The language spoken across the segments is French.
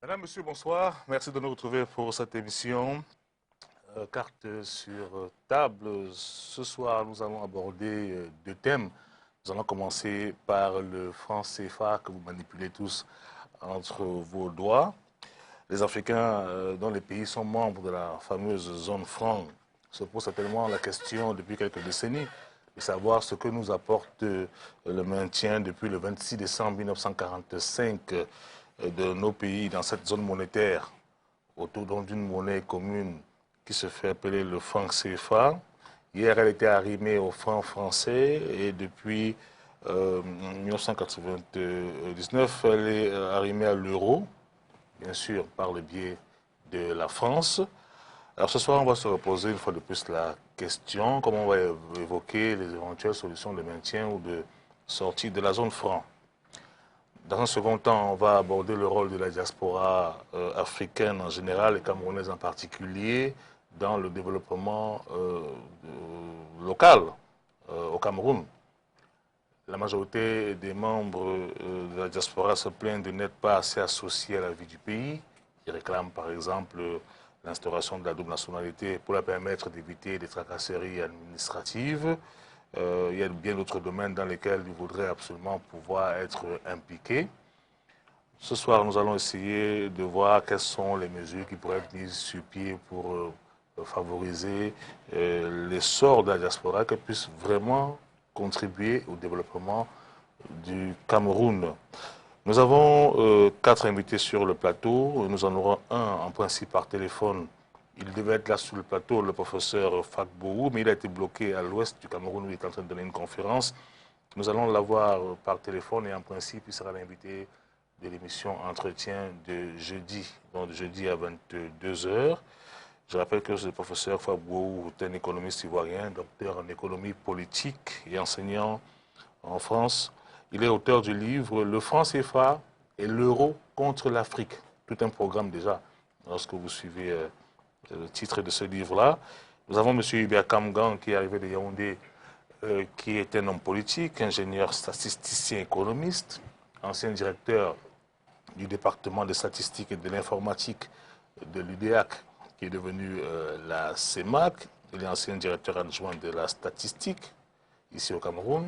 Madame, Monsieur, bonsoir. Merci de nous retrouver pour cette émission. Carte sur table. Ce soir, nous allons aborder deux thèmes. Nous allons commencer par le franc CFA que vous manipulez tous entre vos doigts. Les Africains dont les pays sont membres de la fameuse zone franc se posent certainement la question depuis quelques décennies de savoir ce que nous apporte le maintien depuis le 26 décembre 1945 de nos pays dans cette zone monétaire autour d'une monnaie commune qui se fait appeler le franc CFA. Hier, elle était arrimée au franc français et depuis 1999, elle est arrimée à l'euro, bien sûr par le biais de la France. Alors ce soir, on va se reposer une fois de plus la question, comment on va évoquer les éventuelles solutions de maintien ou de sortie de la zone franc. Dans un second temps, on va aborder le rôle de la diaspora africaine en général et camerounaise en particulier dans le développement local au Cameroun. La majorité des membres de la diaspora se plaignent de n'être pas assez associés à la vie du pays. Ils réclament par exemple l'instauration de la double nationalité pour la permettre d'éviter des tracasseries administratives. Il y a bien d'autres domaines dans lesquels ils voudraient absolument pouvoir être impliqués. Ce soir, nous allons essayer de voir quelles sont les mesures qui pourraient être mises sur pied pour favoriser l'essor de la diaspora, qu'elle puisse vraiment contribuer au développement du Cameroun. Nous avons 4 invités sur le plateau. Nous en aurons un en principe par téléphone. Il devait être là sur le plateau, le professeur Fakbou, mais il a été bloqué à l'ouest du Cameroun où il est en train de donner une conférence. Nous allons l'avoir par téléphone et en principe, il sera l'invité de l'émission Entretien de jeudi, donc de jeudi à 22 h. Je rappelle que le professeur Fakbou est un économiste ivoirien, docteur en économie politique et enseignant en France. Il est auteur du livre Le franc CFA et l'euro contre l'Afrique. Tout un programme déjà, lorsque vous suivez le titre de ce livre-là. Nous avons M. Hubert Kamgan qui est arrivé de Yaoundé, qui est un homme politique, ingénieur statisticien économiste, ancien directeur du département de statistique et de l'informatique de l'UDEAC, qui est devenu la CEMAC. Il est ancien directeur adjoint de la statistique ici au Cameroun.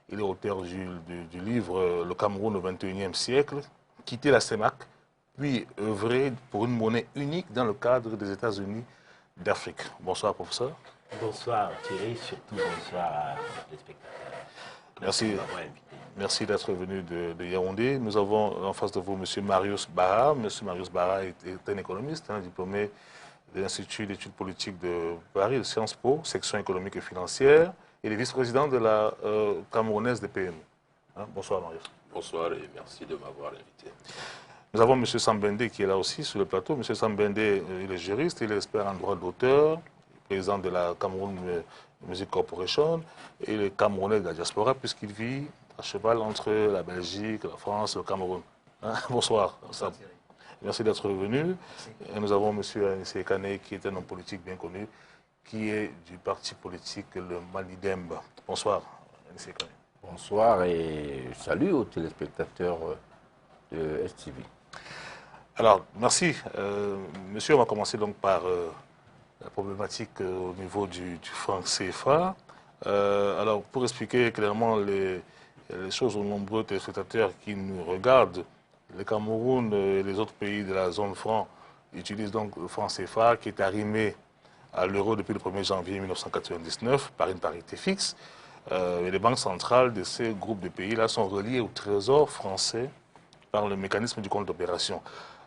Il est auteur du livre Le Cameroun au XXIe siècle, quitter la CEMAC, puis œuvrer pour une monnaie unique dans le cadre des États-Unis d'Afrique. Bonsoir, professeur. Bonsoir Thierry, surtout bonsoir à les spectateurs. Merci. Merci d'être venu de Yaoundé. Nous avons en face de vous M. Marius Barra. M. Marius Barra est un économiste, diplômé de l'Institut d'études politiques de Paris, de Sciences Po, section économique et financière, et le vice-président de la Camerounaise des PME. Bonsoir Marius. Bonsoir et merci de m'avoir invité. Nous avons M. Sambende qui est là aussi sur le plateau. M. Sambende, il est juriste, il est expert en droit d'auteur, président de la Cameroun Music Corporation, et il est camerounais de la diaspora puisqu'il vit à cheval entre la Belgique, la France et le Cameroun. Bonsoir. Bonsoir Merci d'être venu. Et nous avons M. Anissé Kane qui est un homme politique bien connu, qui est du parti politique le Malidembe. Bonsoir Anissé Kane. Bonsoir et salut aux téléspectateurs de STV. Alors, merci. Monsieur, on va commencer donc par la problématique au niveau du franc CFA. Alors, pour expliquer clairement les choses aux nombreux téléspectateurs qui nous regardent, le Cameroun et les autres pays de la zone franc utilisent donc le franc CFA qui est arrimé à l'euro depuis le 1er janvier 1999 par une parité fixe. Et les banques centrales de ces groupes de pays-là sont reliées au trésor français par le mécanisme du compte d'opération.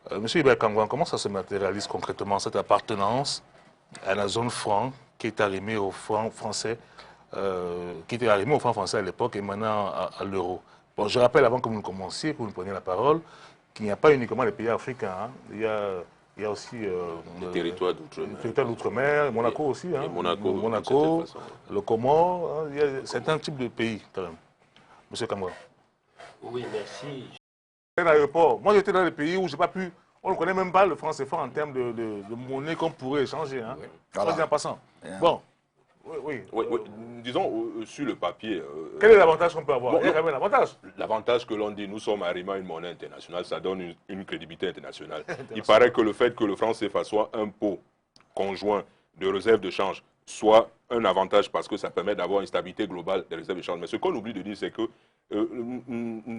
Monsieur Hubert Kamgan, comment ça se matérialise concrètement, cette appartenance à la zone franc qui est arrimée au franc français, qui était arrimée au franc français à l'époque et maintenant à l'euro? Bon, je rappelle avant que vous ne commenciez, que vous ne preniez la parole, qu'il n'y a pas uniquement les pays africains. Il y a aussi les territoires d'outre-mer. Les territoires d'outre-mer, Monaco aussi. Et Monaco, le Comore, il y a certains types de pays quand même. Monsieur Kamgan. Oui, merci. Moi, j'étais dans les pays où j'ai pas pu. On ne connaît même pas le franc CFA en termes de monnaie qu'on pourrait échanger. Soit dit en passant. Bon, Oui. Oui, disons, sur le papier... Quel est l'avantage qu'on peut avoir? Bon, Il y a quand même l'avantage. l'avantage que l'on dit, nous sommes arrivés à une monnaie internationale, ça donne une crédibilité internationale. Il paraît que le fait que le franc CFA soit un pot conjoint de réserve de change soit un avantage parce que ça permet d'avoir une stabilité globale des réserves de change. Mais ce qu'on oublie de dire, c'est que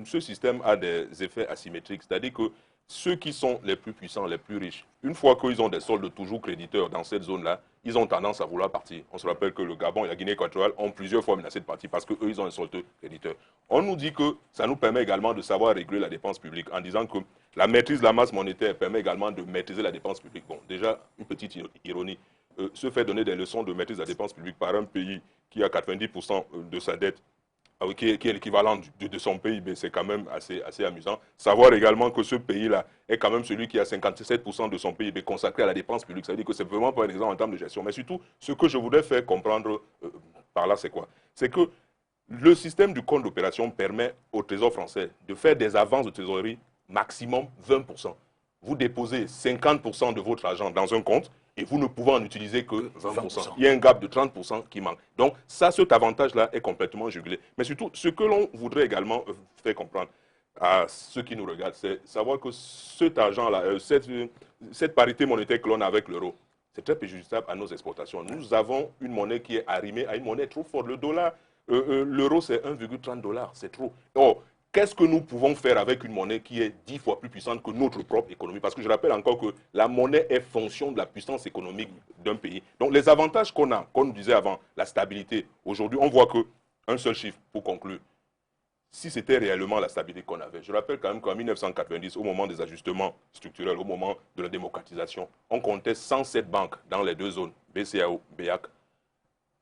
ce système a des effets asymétriques, c'est-à-dire que ceux qui sont les plus puissants, les plus riches, une fois qu'ils ont des soldes toujours créditeurs dans cette zone-là, ils ont tendance à vouloir partir. On se rappelle que le Gabon et la Guinée équatoriale ont plusieurs fois menacé de partir parce qu'eux, ils ont un solde créditeur. On nous dit que ça nous permet également de savoir réguler la dépense publique en disant que la maîtrise de la masse monétaire permet également de maîtriser la dépense publique. Bon, déjà, une petite ironie. Se fait donner des leçons de maîtrise de la dépense publique par un pays qui a 90% de sa dette, qui est l'équivalent de son PIB, c'est quand même assez amusant. Savoir également que ce pays-là est quand même celui qui a 57% de son PIB consacré à la dépense publique. Ça veut dire que c'est vraiment pas un exemple en termes de gestion. Mais surtout, ce que je voudrais faire comprendre par là, c'est quoi? C'est que le système du compte d'opération permet au Trésor français de faire des avances de trésorerie maximum 20%. Vous déposez 50% de votre argent dans un compte et vous ne pouvez en utiliser que 20%. Il y a un gap de 30% qui manque. Donc, ça, cet avantage-là est complètement jugulé. Mais surtout, ce que l'on voudrait également faire comprendre à ceux qui nous regardent, c'est savoir que cet argent-là, cette parité monétaire que l'on a avec l'euro, c'est très préjudiciable à nos exportations. Nous avons une monnaie qui est arrimée à une monnaie trop forte. Le dollar, l'euro, c'est 1,30 $. C'est trop. Or, qu'est-ce que nous pouvons faire avec une monnaie qui est 10 fois plus puissante que notre propre économie? Parce que je rappelle encore que la monnaie est fonction de la puissance économique d'un pays. Donc les avantages qu'on a, comme on disait avant, la stabilité, aujourd'hui on voit que, un seul chiffre pour conclure, si c'était réellement la stabilité qu'on avait, je rappelle quand même qu'en 1990, au moment des ajustements structurels, au moment de la démocratisation, on comptait 107 banques dans les deux zones, BCAO, BEAC.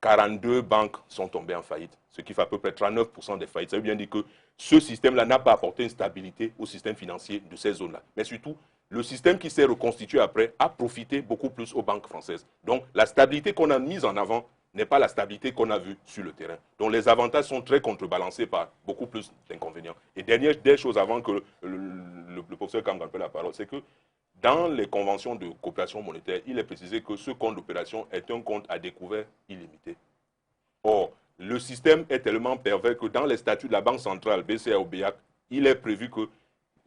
42 banques sont tombées en faillite, ce qui fait à peu près 39% des faillites. Ça veut bien dire que ce système-là n'a pas apporté une stabilité au système financier de ces zones-là. Mais surtout, le système qui s'est reconstitué après a profité beaucoup plus aux banques françaises. Donc, la stabilité qu'on a mise en avant n'est pas la stabilité qu'on a vue sur le terrain. Donc, les avantages sont très contrebalancés par beaucoup plus d'inconvénients. Et dernière chose avant que le professeur Kam prenne la parole, c'est que dans les conventions de coopération monétaire, il est précisé que ce compte d'opération est un compte à découvert illimité. Or, le système est tellement pervers que dans les statuts de la Banque centrale, BCA ou BEAC, il est prévu que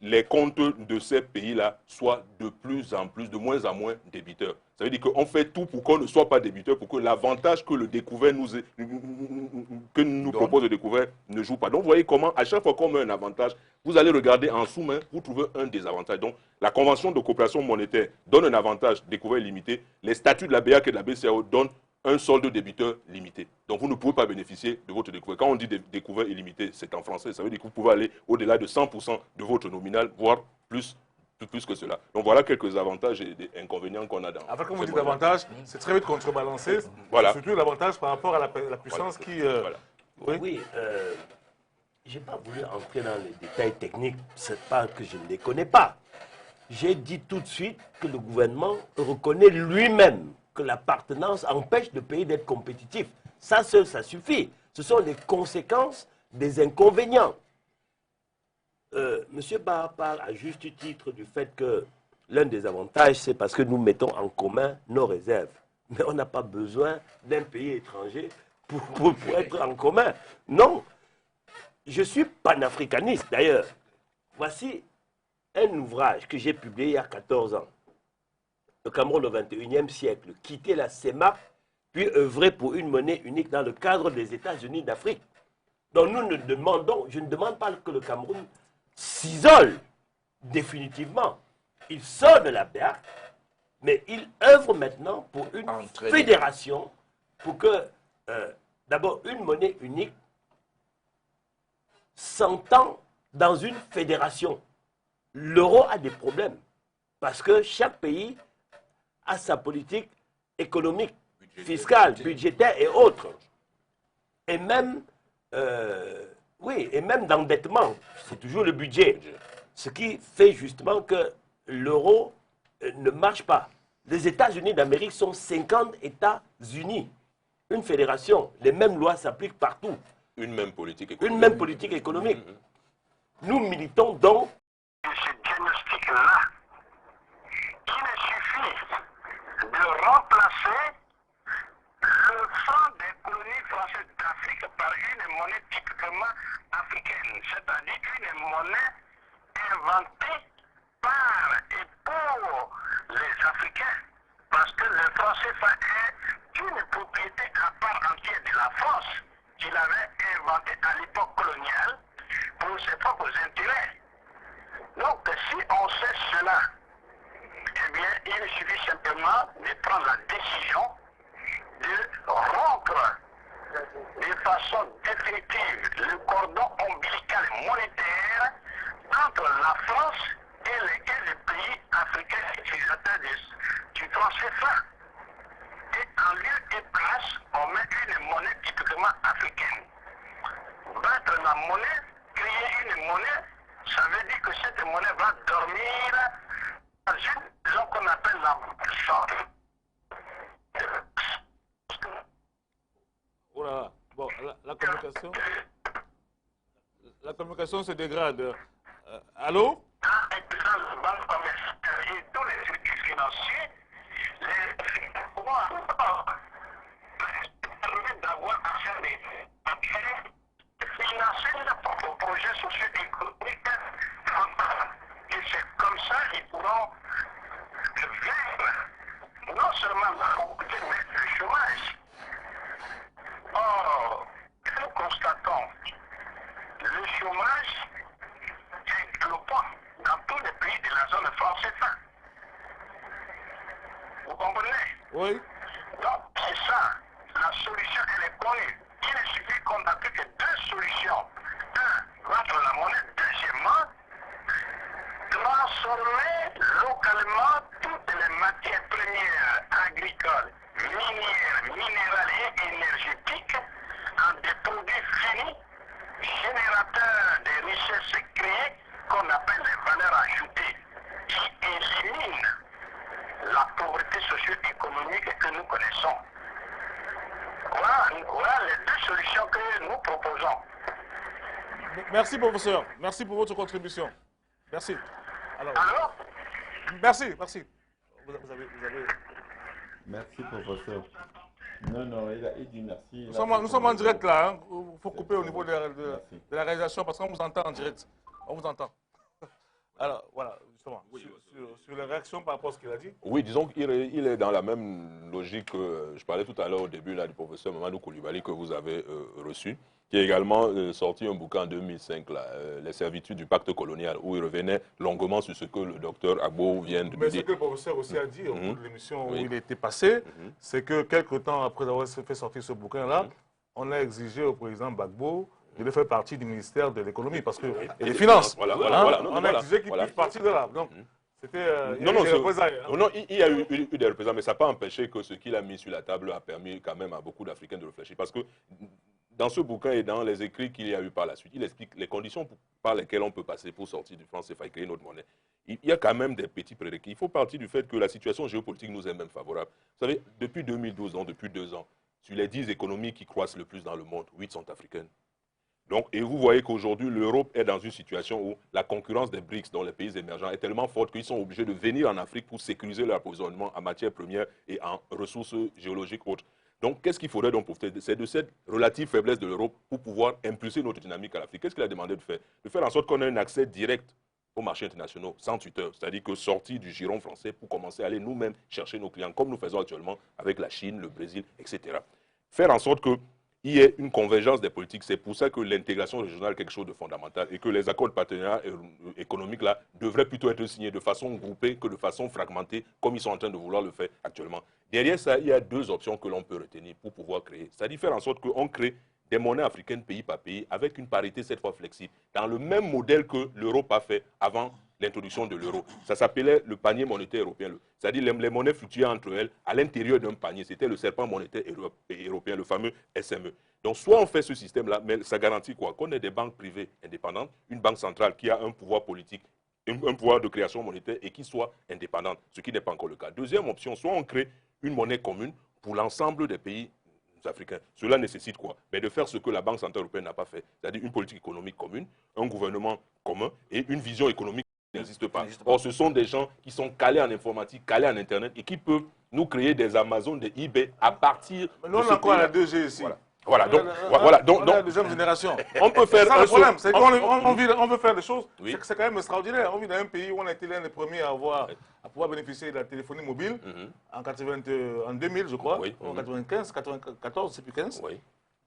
les comptes de ces pays-là soient de plus en plus, de moins en moins débiteurs. Ça veut dire qu'on fait tout pour qu'on ne soit pas débiteur, pour que l'avantage que le découvert nous propose le découvert ne joue pas. Donc vous voyez comment, à chaque fois qu'on met un avantage, vous allez regarder en sous-main, vous trouvez un désavantage. Donc la convention de coopération monétaire donne un avantage découvert limité, les statuts de la BEAC et de la BCAO donnent un solde débiteur limité. Donc vous ne pouvez pas bénéficier de votre découvert. Quand on dit découvert illimité, c'est en français. Ça veut dire que vous pouvez aller au-delà de 100% de votre nominal, voire plus que cela. Donc voilà quelques avantages et inconvénients qu'on a dans... Après, comme vous dites avantage, c'est très vite contrebalancé. Voilà. Surtout l'avantage par rapport à la puissance qui... Voilà. Oui, je n'ai pas voulu entrer dans les détails techniques, c'est pas que je ne les connais pas. J'ai dit tout de suite que le gouvernement reconnaît lui-même que l'appartenance empêche le pays d'être compétitif. Ça seul, ça suffit. Ce sont les conséquences des inconvénients. Monsieur Barr parle à juste titre du fait que l'un des avantages, c'est parce que nous mettons en commun nos réserves. Mais on n'a pas besoin d'un pays étranger pour être en commun. Non. Je suis panafricaniste, d'ailleurs. Voici un ouvrage que j'ai publié il y a 14 ans. Le Cameroun au XXIe siècle, quitter la CEMAC, puis œuvrer pour une monnaie unique dans le cadre des États-Unis d'Afrique. Donc je ne demande pas que le Cameroun s'isole définitivement. Il sort de la BEAC, mais il œuvre maintenant pour une fédération, pour que, d'abord, une monnaie unique s'entend dans une fédération. L'euro a des problèmes, parce que chaque pays a sa politique économique, fiscale, budgétaire et autres. Et même, et même d'endettement, c'est toujours le budget. Ce qui fait justement que l'euro ne marche pas. Les États-Unis d'Amérique sont 50 États-Unis. Une fédération, les mêmes lois s'appliquent partout. Une même politique économique. Une même politique économique. Nous militons donc ce diagnostic-là, il suffit de remplacer le franc des monnaie inventée par et pour les Africains. Parce que le franc CFA est une propriété à part entière de la France qu'il avait inventée à l'époque coloniale pour ses propres intérêts. Donc si on sait cela, eh bien il suffit simplement de prendre la décision de rompre de façon définitive le cordon ombilical monétaire entre la France et les pays africains utilisateurs du franc CFA. Et en lieu et place, on met une monnaie typiquement africaine. Battre la monnaie, créer une monnaie, ça veut dire que cette monnaie va dormir dans une zone qu'on appelle la sorte. Oh là là. Bon, la communication se dégrade. Allô? Dans le banque commerciale et tous les circuits financiers, les permettent d'avoir accès à des financer leurs propres projets socio-économiques. Et c'est comme ça qu'ils pourront vaincre non seulement la pauvreté, mais le chômage. Or, nous constatons le chômage est galopant dans tous les pays de la zone franc CFA. Vous comprenez? Oui. Donc, c'est ça. La solution, elle est connue. Il suffit qu'on applique deux solutions. Un, contre la monnaie. Deuxièmement, transformer localement toutes les matières premières agricoles, minières, minérales et énergétiques en des produits finis, générateurs de richesses créées qu'on appelle les valeurs ajoutées, qui éliminent la pauvreté socio-économique que nous connaissons. Voilà les deux solutions que nous proposons. Merci, professeur. Merci pour votre contribution. Merci. Alors, merci. Vous avez... Merci, professeur. Non, il dit merci. Nous sommes en direct là. Il faut couper au niveau de la réalisation parce qu'on vous entend en direct. On vous entend. Alors, voilà, justement, sur les réactions par rapport à ce qu'il a dit. Oui, disons qu'il est dans la même logique que je parlais tout à l'heure au début là, du professeur Mamadou Koulibaly que vous avez reçu, qui a également sorti un bouquin en 2005, là, Les servitudes du pacte colonial, où il revenait longuement sur ce que le docteur Agbo vient de nous dire. Mais ce que le professeur aussi a dit au cours de l'émission où il était passé, c'est que quelques temps après avoir fait sortir ce bouquin-là, on a exigé au président Gbagbo de faire partie du ministère de l'économie et des finances. Voilà. On a exigé qu'il puisse partir de là. Donc, c'était il y a eu des représailles, mais ça n'a pas empêché que ce qu'il a mis sur la table a permis quand même à beaucoup d'Africains de réfléchir. Parce que dans ce bouquin et dans les écrits qu'il y a eu par la suite, il explique les conditions par lesquelles on peut passer pour sortir du franc CFA et créer notre monnaie. Il y a quand même des petits prérequis. Il faut partir du fait que la situation géopolitique nous est même favorable. Vous savez, depuis 2012, donc depuis 2 ans, sur les 10 économies qui croissent le plus dans le monde, 8 sont africaines. Donc, et vous voyez qu'aujourd'hui, l'Europe est dans une situation où la concurrence des BRICS dans les pays émergents est tellement forte qu'ils sont obligés de venir en Afrique pour sécuriser leur approvisionnement en matières premières et en ressources géologiques autres. Donc, qu'est-ce qu'il faudrait donc profiter? C'est de cette relative faiblesse de l'Europe pour pouvoir impulser notre dynamique à l'Afrique. Qu'est-ce qu'il a demandé de faire? De faire en sorte qu'on ait un accès direct aux marchés internationaux, sans tuteur. C'est-à-dire que sortir du giron français pour commencer à aller nous-mêmes chercher nos clients, comme nous faisons actuellement avec la Chine, le Brésil, etc. Faire en sorte que il y ait une convergence des politiques. C'est pour ça que l'intégration régionale est quelque chose de fondamental et que les accords de partenariat économique là devraient plutôt être signés de façon groupée que de façon fragmentée, comme ils sont en train de vouloir le faire actuellement. Derrière ça, il y a 2 options que l'on peut retenir pour pouvoir créer. C'est-à-dire faire en sorte qu'on crée des monnaies africaines pays par pays avec une parité cette fois flexible, dans le même modèle que l'Europe a fait avant l'introduction de l'euro. Ça s'appelait le panier monétaire européen. C'est-à-dire les monnaies fluctuaient entre elles à l'intérieur d'un panier. C'était le serpent monétaire européen, le fameux SME. Donc soit on fait ce système-là, mais ça garantit quoi? Qu'on ait des banques privées indépendantes, une banque centrale qui a un pouvoir politique, un pouvoir de création monétaire et qui soit indépendante, ce qui n'est pas encore le cas. Deuxième option, soit on crée une monnaie commune pour l'ensemble des pays africains. Cela nécessite quoi? Mais de faire ce que la Banque centrale européenne n'a pas fait, c'est-à-dire une politique économique commune, un gouvernement commun et une vision économique qui n'existe pas. Or, ce sont des gens qui sont calés en informatique, calés en Internet et qui peuvent nous créer des Amazon, des eBay à partir de ce pays. On a encore la 2G ici. Voilà. Voilà, donc, la deuxième génération. on peut faire C'est ça un le problème, saut. c'est qu'on veut faire des choses, Oui. c'est quand même extraordinaire. On vit dans un pays où on a été l'un des premiers à pouvoir bénéficier de la téléphonie mobile en 2000, je crois, Oui. en 95, 94, c'est plus 15. Oui.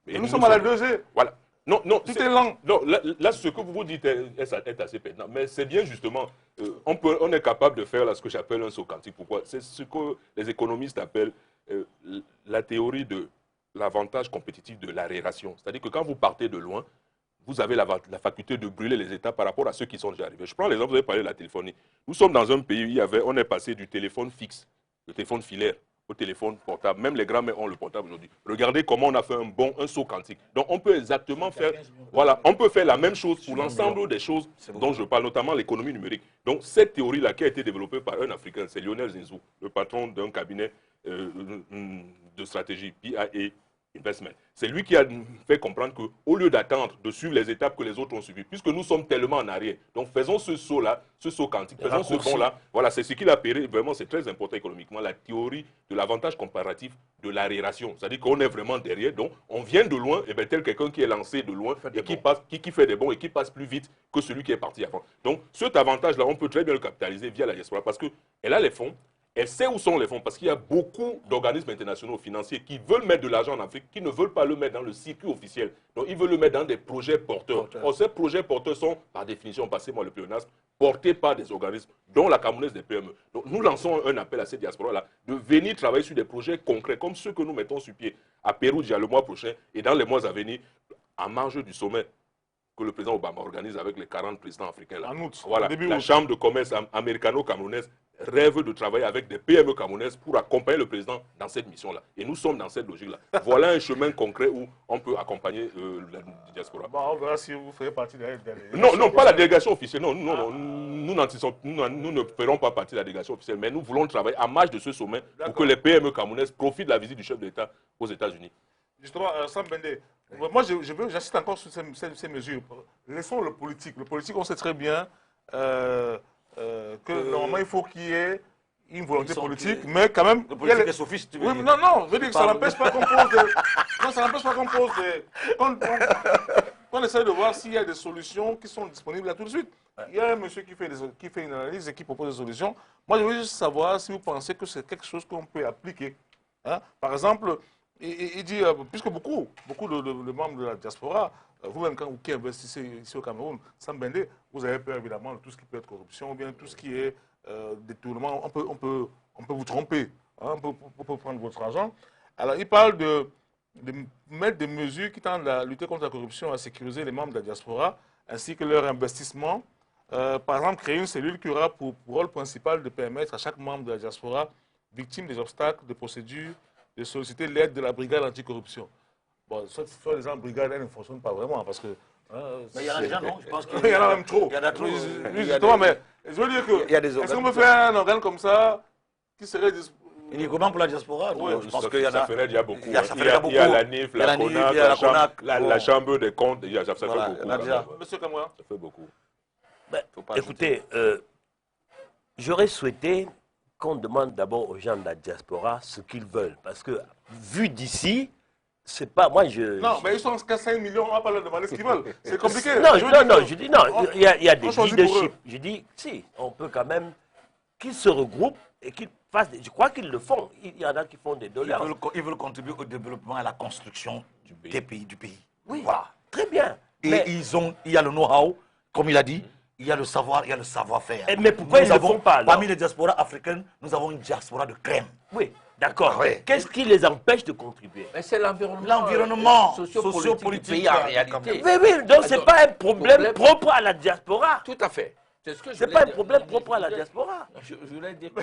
Et nous sommes à la 2G. Voilà. Non, Tout est lent. Non, là, ce que vous dites est assez pertinent. Mais c'est bien justement, on est capable de faire là, ce que j'appelle un saut quantique. Pourquoi? C'est ce que les économistes appellent la théorie de l'avantage compétitif de l'aération. C'est-à-dire que quand vous partez de loin, vous avez la faculté de brûler les étapes par rapport à ceux qui sont déjà arrivés. Je prends l'exemple, vous avez parlé de la téléphonie. Nous sommes dans un pays où on est passé du téléphone fixe, le téléphone filaire, au téléphone portable. Même les grands-mères ont le portable aujourd'hui. Regardez comment on a fait un saut quantique. Donc on peut exactement faire, voilà, on peut faire la même chose pour l'ensemble des choses dont je parle, notamment l'économie numérique. Donc cette théorie-là qui a été développée par un Africain, c'est Lionel Zinsou, le patron d'un cabinet de stratégie, PIA Investment. C'est lui qui a fait comprendre qu'au lieu d'attendre de suivre les étapes que les autres ont suivies, puisque nous sommes tellement en arrière, donc faisons ce saut-là, ce saut quantique, faisons ce bond-là. Voilà, c'est ce qu'il a appelé, vraiment c'est très important économiquement, la théorie de l'avantage comparatif de l'aération. C'est-à-dire qu'on est vraiment derrière, donc on vient de loin, et bien tel quelqu'un qui est lancé de loin, et qui fait des bonds et qui passe plus vite que celui qui est parti avant. Donc cet avantage-là, on peut très bien le capitaliser via la diaspora, parce qu'elle a les fonds. Elle sait où sont les fonds parce qu'il y a beaucoup d'organismes internationaux financiers qui veulent mettre de l'argent en Afrique, qui ne veulent pas le mettre dans le circuit officiel. Donc, ils veulent le mettre dans des projets porteurs. Or, ces projets porteurs sont, par définition, passez-moi le pléonasme, portés par des organismes, dont la Camerounaise des PME. Donc, nous lançons un appel à ces diasporas-là de venir travailler sur des projets concrets, comme ceux que nous mettons sur pied à Pérougia le mois prochain et dans les mois à venir, en marge du sommet que le président Obama organise avec les 40 présidents africains. Là. En août. Voilà, la Chambre de commerce américano-camerounaise rêve de travailler avec des PME camerounaises pour accompagner le président dans cette mission-là. Et nous sommes dans cette logique-là. Voilà un chemin concret où on peut accompagner la diaspora. Bon, on verra si vous ferez partie de la délégation. Non, pas la délégation officielle. Non, nous ne ferons pas partie de la délégation officielle, mais nous voulons travailler à marge de ce sommet pour que les PME camerounaises profitent de la visite du chef d'État aux États-Unis. Justement, Sam Bende, moi j'insiste encore sur ces mesures. Laissons le politique. Le politique, on sait très bien que normalement il faut qu'il y ait une volonté politique, mais quand même... Le politique est sophiste, tu veux dire. Non, je veux dire que ça n'empêche pas qu'on pose des... Non, ça n'empêche pas qu'on pose des... Qu'on essaie de voir s'il y a des solutions qui sont disponibles là tout de suite. Il y a un monsieur qui fait une analyse et qui propose des solutions. Moi, je veux juste savoir si vous pensez que c'est quelque chose qu'on peut appliquer. Hein? Par exemple... Il dit, puisque beaucoup de membres de la diaspora, vous-même quand vous qui investissez ici au Cameroun, Sam Bende, vous avez peur évidemment de tout ce qui peut être corruption ou bien tout ce qui est détournement. On peut vous tromper, hein, on peut prendre votre argent. Alors il parle de mettre des mesures qui tendent à lutter contre la corruption, à sécuriser les membres de la diaspora, ainsi que leur investissement. Par exemple, créer une cellule qui aura pour rôle principal de permettre à chaque membre de la diaspora, victime des obstacles, de procédures, de solliciter l'aide de la brigade anticorruption. Bon, soit les gens, brigade, elle ne fonctionne pas vraiment parce que... Mais il y en a déjà, non? Je pense qu'il y en a même trop. Il y en a trop. Justement, mais je veux dire que... Est-ce qu'on peut faire un organe comme ça qui serait... Uniquement pour la diaspora? Oui, je pense qu'il y en a... Ça ferait déjà beaucoup. Il y a la NIF, la CONAC, la Chambre des comptes, ça fait beaucoup. Monsieur Kamara? Ça fait beaucoup. Écoutez, j'aurais souhaité qu'on demande d'abord aux gens de la diaspora ce qu'ils veulent. Parce que, vu d'ici, c'est pas... Moi, Non, mais ils sont qu'à 5 millions, on va pas leur demander ce qu'ils veulent. C'est compliqué. Non, je dis non. Il y a des leaderships. Je dis, si, on peut quand même qu'ils se regroupent et qu'ils fassent... Je crois qu'ils le font. Il y en a qui font des dollars. Ils veulent contribuer au développement et à la construction du pays. Oui, voilà. Très bien. Et mais... il y a le know-how, comme il a dit. Il y a le savoir, il y a le savoir-faire. Mais pourquoi ils ne le font pas alors? Parmi les diasporas africaines, nous avons une diaspora de crème. Oui, d'accord. Oui. Qu'est-ce qui les empêche de contribuer? C'est l'environnement. L'environnement sociopolitique du pays en réalité. Oui, donc ce n'est pas un problème propre à la diaspora. Tout à fait. C'est pas un problème propre à la diaspora. Je voulais dire que...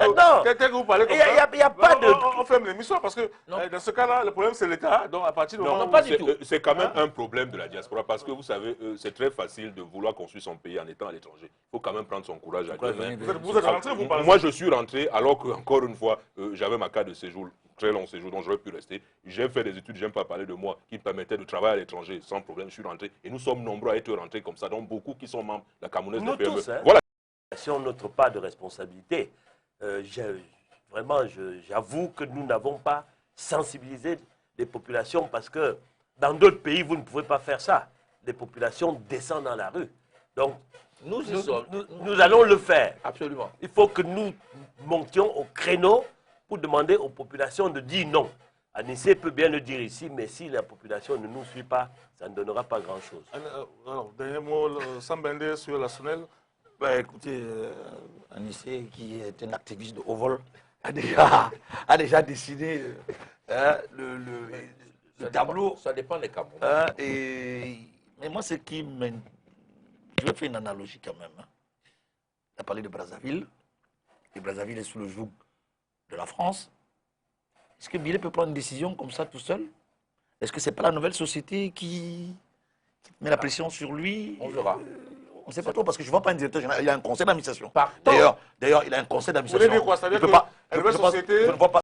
Non, Dès que vous parlez comme ça, il n'y a pas de... On ferme l'émission parce que dans ce cas-là, le problème c'est l'État. Donc à partir du moment où... C'est quand même un problème de la diaspora parce que vous savez, c'est très facile de vouloir construire son pays en étant à l'étranger. Il faut quand même prendre son courage à deux mains. Vous êtes rentré, vous parlez? Moi, je suis rentré alors que, encore une fois, j'avais ma carte de séjour, très long séjour, dont j'aurais pu rester. J'ai fait des études, j'aime pas parler de moi, qui me permettaient de travailler à l'étranger sans problème. Je suis rentré et nous sommes nombreux à être rentrés comme ça. Donc beaucoup qui sont membres de la Camerounaise de PME. Tous, hein. Voilà. Si on notre part de responsabilité, vraiment, j'avoue que nous n'avons pas sensibilisé les populations, parce que dans d'autres pays, vous ne pouvez pas faire ça. Les populations descendent dans la rue. Donc, Nous y sommes. nous allons le faire. Absolument. Il faut que nous montions au créneau pour demander aux populations de dire non. Anissé peut bien le dire ici, mais si la population ne nous suit pas, ça ne donnera pas grand-chose. Alors, dernier mot, Sambende sur la Sonelle. Bah, écoutez, Anissé, qui est un activiste de haut vol, a déjà dessiné le tableau. Ça dépend des Camerounais. Mais moi, ce qui me... Je vais faire une analogie quand même. Il a parlé de Brazzaville. Et Brazzaville est sous le joug de la France. Est-ce que Biélé peut prendre une décision comme ça tout seul? Est-ce que ce n'est pas la nouvelle société qui met la pression sur lui? On verra. On ne sait pas trop parce que je ne vois pas un directeur général. Il a un conseil d'administration. Partant. D'ailleurs, il a un conseil Vous d'administration. voulez dire quoi? C'est-à-dire Il peut que pas- la nouvelle je ne vois pas- société... je ne vois pas